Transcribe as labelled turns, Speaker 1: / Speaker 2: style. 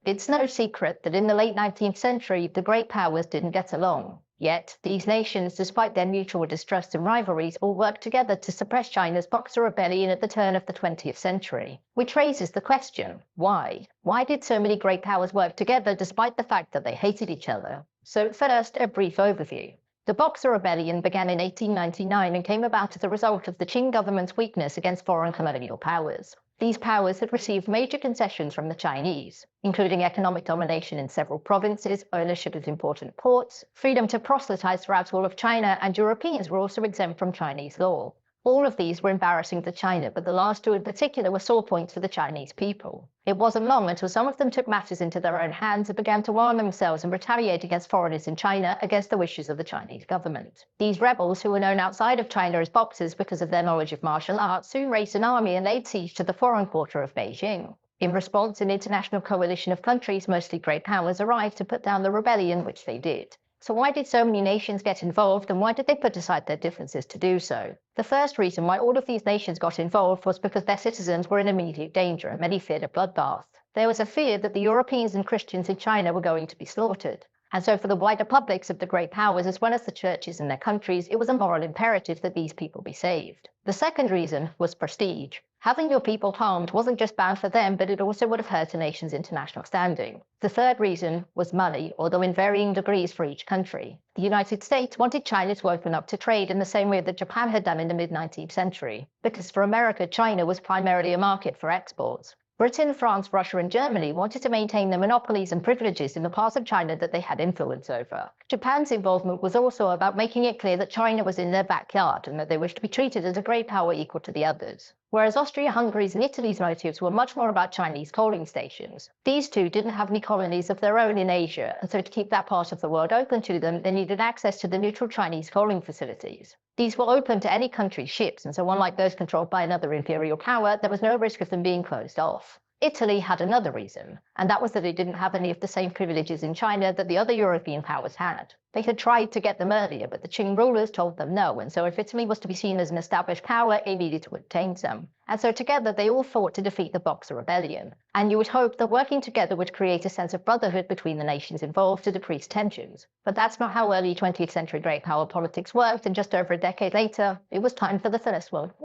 Speaker 1: It's no secret that in the late 19th century, the great powers didn't get along. Yet, these nations, despite their mutual distrust and rivalries, all worked together to suppress China's Boxer Rebellion at the turn of the 20th century. Which raises the question, why? Why did so many great powers work together despite the fact that they hated each other? So first, a brief overview. The Boxer Rebellion began in 1899 and came about as a result of the Qing government's weakness against foreign colonial powers. These powers had received major concessions from the Chinese, including economic domination in several provinces, ownership of important ports, freedom to proselytize throughout all of China, and Europeans were also exempt from Chinese law. All of these were embarrassing to China, but the last two in particular were sore points for the Chinese people. It wasn't long until some of them took matters into their own hands and began to arm themselves and retaliate against foreigners in China against the wishes of the Chinese government. These rebels, who were known outside of China as Boxers because of their knowledge of martial arts, soon raised an army and laid siege to the foreign quarter of Beijing. In response, an international coalition of countries, mostly great powers, arrived to put down the rebellion, which they did. So why did so many nations get involved, and why did they put aside their differences to do so? The first reason why all of these nations got involved was because their citizens were in immediate danger and many feared a bloodbath. There was a fear that the Europeans and Christians in China were going to be slaughtered. And so for the wider publics of the great powers, as well as the churches in their countries, it was a moral imperative that these people be saved. The second reason was prestige. Having your people harmed wasn't just bad for them, but it also would have hurt a nation's international standing. The third reason was money, although in varying degrees for each country. The United States wanted China to open up to trade in the same way that Japan had done in the mid-19th century, because for America, China was primarily a market for exports. Britain, France, Russia, and Germany wanted to maintain their monopolies and privileges in the parts of China that they had influence over. Japan's involvement was also about making it clear that China was in their backyard and that they wished to be treated as a great power equal to the others. Whereas Austria-Hungary's and Italy's motives were much more about Chinese coaling stations. These two didn't have any colonies of their own in Asia, and so to keep that part of the world open to them, they needed access to the neutral Chinese coaling facilities. These were open to any country's ships, and so unlike those controlled by another imperial power, there was no risk of them being closed off. Italy had another reason, and that was that it didn't have any of the same privileges in China that the other European powers had. They had tried to get them earlier, but the Qing rulers told them no, and so if Italy was to be seen as an established power, it needed to obtain some. And so together they all fought to defeat the Boxer Rebellion. And you would hope that working together would create a sense of brotherhood between the nations involved to decrease tensions. But that's not how early 20th century great power politics worked, and just over a decade later, it was time for the First World War.